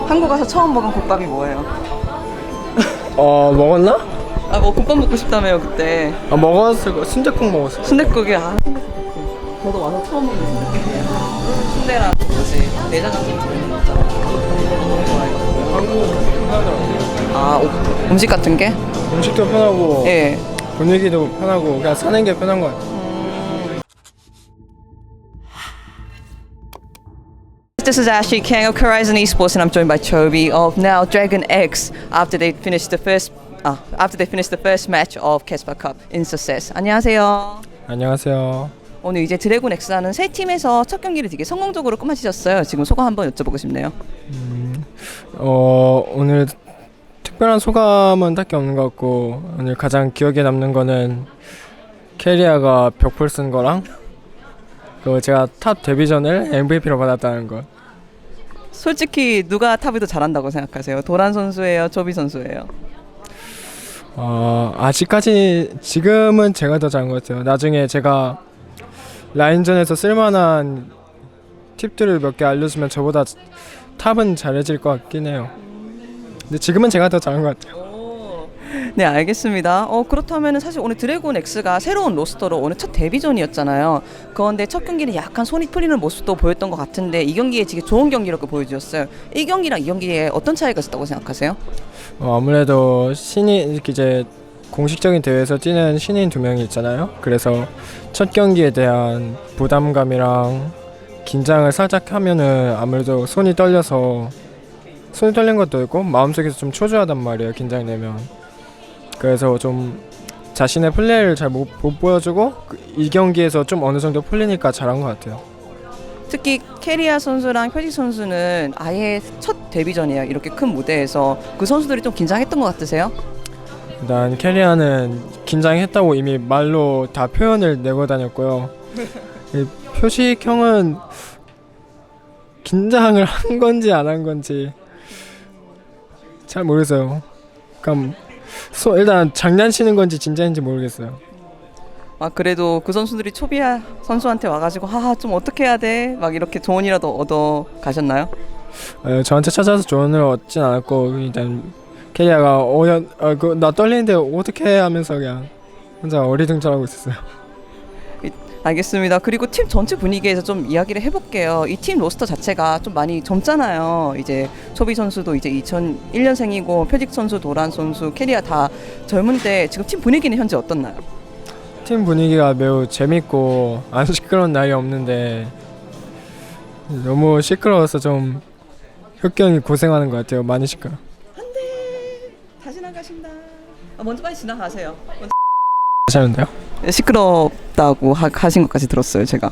한국 가서 처음 먹은 국밥이 뭐예요? 먹었나? 아, 뭐 국밥 먹고 싶다며요 그때. 먹었을 거. 순댓국 먹었을 거. 순댓국이 저도 와서 처음 먹는 순댓국이에요. 순대랑 뭐지 내장탕 들어있는 거 있잖아. 너무 좋아해가지고. 한국 편하더라고. 음식 같은 게? 음식도 편하고 예. 분위기도 편하고 그냥 사는 게 편한 것 같아. This is Ashley Kang of Horizon Esports, and I'm joined by Chobi of now Dragon X. After they finished the first match of Casper Cup in success. 안녕하세요. 안녕하세요. 오늘 이제 드래곤 X라는 세 팀에서 첫 경기를 되게 성공적으로 끝마치셨어요. 지금 소감 한번 여쭤보고 싶네요. 오늘 특별한 소감은 딱히 없는 것 같고, 오늘 가장 기억에 남는 거는 캐리아가 벽풀 쓴 거랑 그리고 제가 탑 데뷔전을 MVP로 받았다는 거. 솔직히 누가 탑이 더 잘한다고 생각하세요? 도란 선수예요? 조비 선수예요? 아직까지 지금은 제가 더 잘한 것 같아요. 나중에 제가 라인전에서 쓸만한 팁들을 몇 개 알려주면 저보다 탑은 잘해질 것 같긴 해요. 근데 지금은 제가 더 잘한 것 같아요. 네, 알겠습니다. 그렇다면 사실 오늘 드래곤 X가 새로운 로스터로 오늘 첫 데뷔전이었잖아요. 그런데 첫 경기는 약간 손이 풀리는 모습도 보였던 것 같은데 이 경기에 되게 좋은 경기력을 보여주셨어요. 이 경기랑 이 경기에 어떤 차이가 있었다고 생각하세요? 아무래도 신인 이제 공식적인 대회에서 뛰는 신인 2명이 있잖아요. 그래서 첫 경기에 대한 부담감이랑 긴장을 살짝 하면은 아무래도 손이 떨린 것도 있고 마음속에서 좀 초조하단 말이에요. 긴장되면. 그래서 좀 자신의 플레이를 잘 못 보여주고 이 경기에서 좀 어느 정도 풀리니까 잘한 것 같아요. 특히 캐리아 선수랑 표지 선수는 아예 첫 데뷔전이에요. 이렇게 큰 무대에서 그 선수들이 좀 긴장했던 것 같으세요? 일단 캐리아는 긴장했다고 이미 말로 다 표현을 내고 다녔고요. 표식 형은 긴장을 한 건지 안 한 건지 잘 모르겠어요. 그럼 일단 장난치는 건지 진짜인지 모르겠어요. 그래도 그 선수들이 초비아 선수한테 와가지고 하하 좀 어떻게 해야 돼? 막 이렇게 조언이라도 얻어 가셨나요? 저한테 찾아서 조언을 얻진 않았고 일단 캐리아가 나 떨리는데 어떻게 하면서 그냥 혼자 어리둥절하고 있었어요. 알겠습니다. 그리고 팀 전체 분위기에서 좀 이야기를 해볼게요. 이 팀 로스터 자체가 좀 많이 젊잖아요. 이제 초비 선수도 이제 2001년생이고 표직 선수, 도란 선수, 캐리아 다 젊은데 지금 팀 분위기는 현재 어떻나요? 팀 분위기가 매우 재밌고 안 시끄러운 날이 없는데 너무 시끄러워서 좀 혁경이 고생하는 것 같아요. 많이 시끄러. 안돼 다시 나가신다. 먼저 빨리 지나가세요. 하시는데요? 시끄럽다고 하신 것까지 들었어요 제가.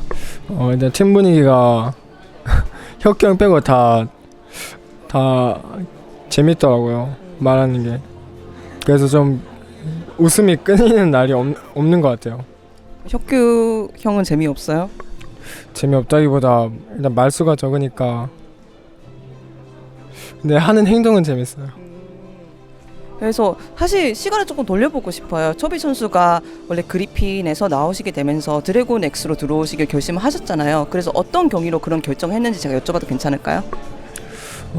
일단 팀 분위기가 혁경 빼고 다 재밌더라고요. 말하는 게. 그래서 좀 웃음이 끊이는 날이 없는 것 같아요. 혁규 형은 재미없어요? 재미없다기보다 일단 말수가 적으니까. 근데 하는 행동은 재밌어요. 그래서 사실 시간을 조금 돌려보고 싶어요. 초비 선수가 원래 그리핀에서 나오시게 되면서 드래곤 X로 들어오시길 결심하셨잖아요. 그래서 어떤 경위로 그런 결정했는지 제가 여쭤봐도 괜찮을까요?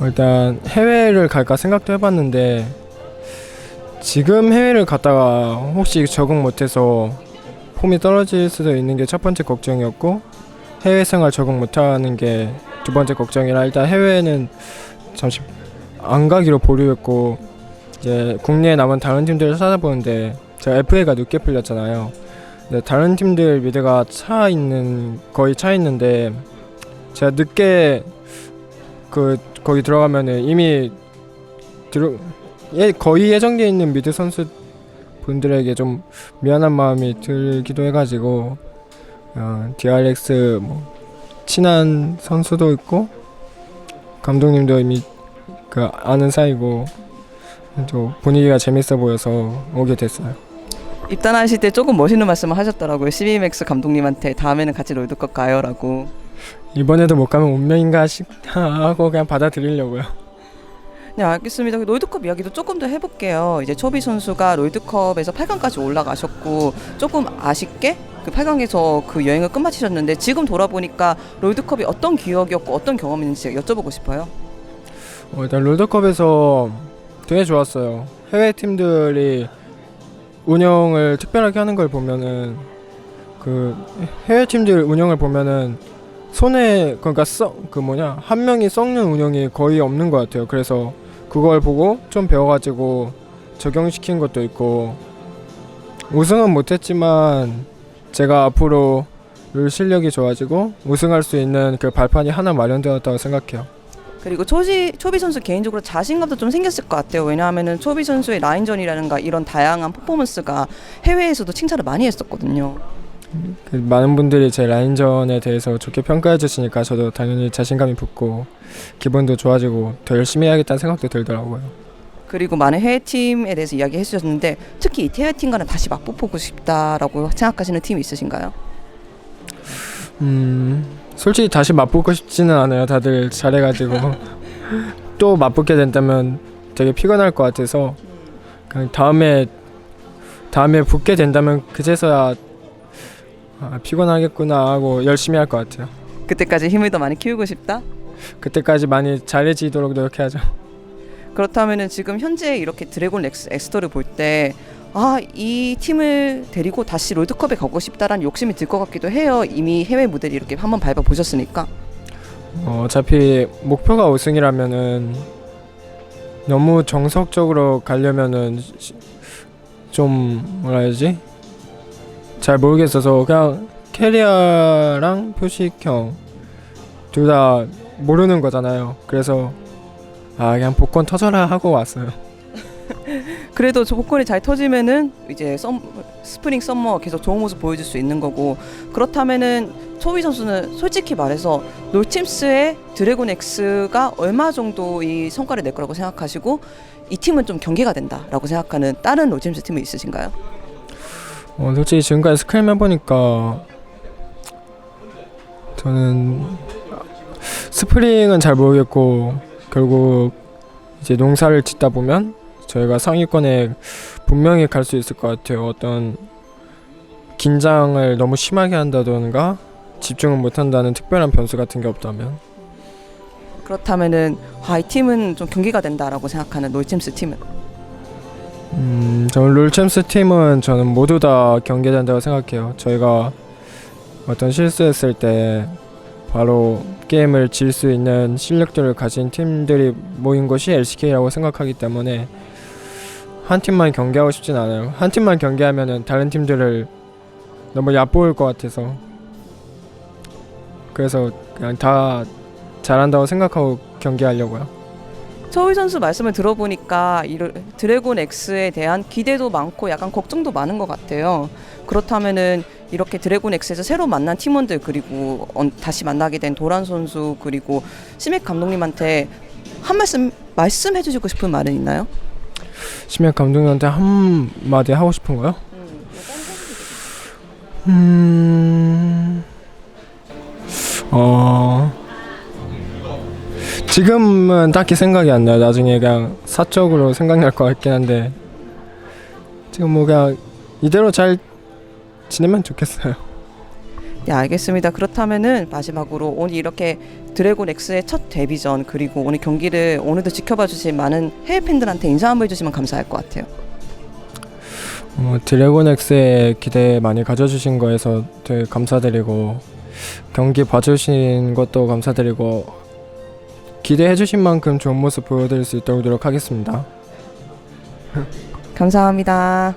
일단 해외를 갈까 생각도 해봤는데 지금 해외를 갔다가 혹시 적응 못해서 폼이 떨어질 수도 있는 게 첫 번째 걱정이었고 해외 생활 적응 못하는 게 두 번째 걱정이라 일단 해외는 잠시 안 가기로 보류했고 이제 국내에 남은 다른 팀들을 찾아보는데 제가 FA가 늦게 풀렸잖아요. 근데 다른 팀들 미드가 거의 차 있는데 제가 늦게 거기 들어가면은 이미 거의 예정돼 있는 미드 선수 분들에게 좀 미안한 마음이 들기도 해가지고 DRX 친한 선수도 있고 감독님도 이미 아는 사이고 또 분위기가 재밌어 보여서 오게 됐어요. 입단하실 때 조금 멋있는 말씀을 하셨더라고요. CBMX 감독님한테 다음에는 같이 롤드컵 가요라고. 이번에도 못 가면 운명인가 하고 그냥 받아들이려고요. 네, 알겠습니다. 롤드컵 이야기도 조금 더 해볼게요. 이제 초비 선수가 롤드컵에서 8강까지 올라가셨고 조금 아쉽게 그 8강에서 그 여행을 끝마치셨는데 지금 돌아보니까 롤드컵이 어떤 기억이었고 어떤 경험인지 제가 여쭤보고 싶어요. 일단 롤드컵에서 되게 좋았어요. 해외 팀들이 운영을 특별하게 하는 걸 보면은 그 해외 팀들 운영을 보면은 손에 그러니까 한 명이 썩는 운영이 거의 없는 것 같아요. 그래서 그걸 보고 좀 배워가지고 적용시킨 것도 있고 우승은 못했지만 제가 앞으로 룰 실력이 좋아지고 우승할 수 있는 그 발판이 하나 마련되었다고 생각해요. 그리고 초비 선수 개인적으로 자신감도 좀 생겼을 것 같아요. 왜냐하면은 초비 선수의 라인전이라든가 이런 다양한 퍼포먼스가 해외에서도 칭찬을 많이 했었거든요. 많은 분들이 제 라인전에 대해서 좋게 평가해 주시니까 저도 당연히 자신감이 붙고 기분도 좋아지고 더 열심히 해야겠다는 생각도 들더라고요. 그리고 많은 해외 팀에 대해서 이야기해 주셨는데 특히 이 해외 팀과는 다시 맞붙고 싶다라고 생각하시는 팀이 있으신가요? 솔직히 다시 맞붙고 싶지는 않아요. 다들 잘해가지고 또 맞붙게 된다면 되게 피곤할 것 같아서 그냥 다음에 붙게 된다면 그제서야 피곤하겠구나 하고 열심히 할 것 같아요. 그때까지 힘을 더 많이 키우고 싶다? 그때까지 많이 잘해지도록 노력해야죠. 그렇다면은 지금 현재 이렇게 드래곤 엑스터를 볼 때 이 팀을 데리고 다시 롤드컵에 가고 싶다라는 욕심이 들 것 같기도 해요. 이미 해외 무대를 이렇게 한번 밟아보셨으니까. 어차피 목표가 우승이라면은 너무 정석적으로 가려면은 좀 뭐라 해야지? 잘 모르겠어서 그냥 캐리어랑 표식형 둘 다 모르는 거잖아요. 그래서 그냥 복권 터져라 하고 왔어요. 그래도 저 복권이 잘 터지면은 이제 스프링 썸머 계속 좋은 모습 보여줄 수 있는 거고, 그렇다면은 초비 선수는 솔직히 말해서 롤팀스의 드래곤 X가 얼마 정도 이 성과를 낼 거라고 생각하시고 이 팀은 좀 경계가 된다라고 생각하는 다른 롤팀스 팀은 있으신가요? 솔직히 지금까지 스크림 해보니까 저는 스프링은 잘 모르겠고 결국 이제 농사를 짓다 보면 저희가 상위권에 분명히 갈 수 있을 것 같아요. 어떤 긴장을 너무 심하게 한다던가 집중을 못한다는 특별한 변수 같은 게 없다면. 그렇다면은 이 팀은 좀 경계가 된다라고 생각하는 롤챔스 팀은? 저는 롤챔스 팀은 저는 모두 다 경계된다고 생각해요. 저희가 어떤 실수했을 때 바로 게임을 질 수 있는 실력들을 가진 팀들이 모인 것이 LCK라고 생각하기 때문에 한 팀만 경계하고 싶진 않아요. 한 팀만 경계하면은 다른 팀들을 너무 얕보일 것 같아서 그래서 그냥 다 잘한다고 생각하고 경기하려고요. 초비 선수 말씀을 들어보니까 이 드래곤 X에 대한 기대도 많고 약간 걱정도 많은 것 같아요. 그렇다면은 이렇게 드래곤 X에서 새로 만난 팀원들 그리고 다시 만나게 된 도란 선수 그리고 심혁 감독님한테 한 말씀해 주시고 싶은 말은 있나요? 심혁 감독님한테 한 마디 하고 싶은 거요? 지금은 딱히 생각이 안 나요. 나중에 그냥 사적으로 생각날 것 같긴 한데 지금 뭐 그냥 이대로 잘 지내면 좋겠어요. 네, 알겠습니다. 그렇다면은 마지막으로 오늘 이렇게 드래곤 X의 첫 데뷔전 그리고 오늘 경기를 오늘도 지켜봐 주신 많은 해외 팬들한테 인사 한번 해주시면 감사할 것 같아요. 드래곤 X에 기대 많이 가져주신 거에서 되게 감사드리고 경기 봐주신 것도 감사드리고 기대해주신 만큼 좋은 모습 보여드릴 수 있도록 노력하겠습니다. 감사합니다.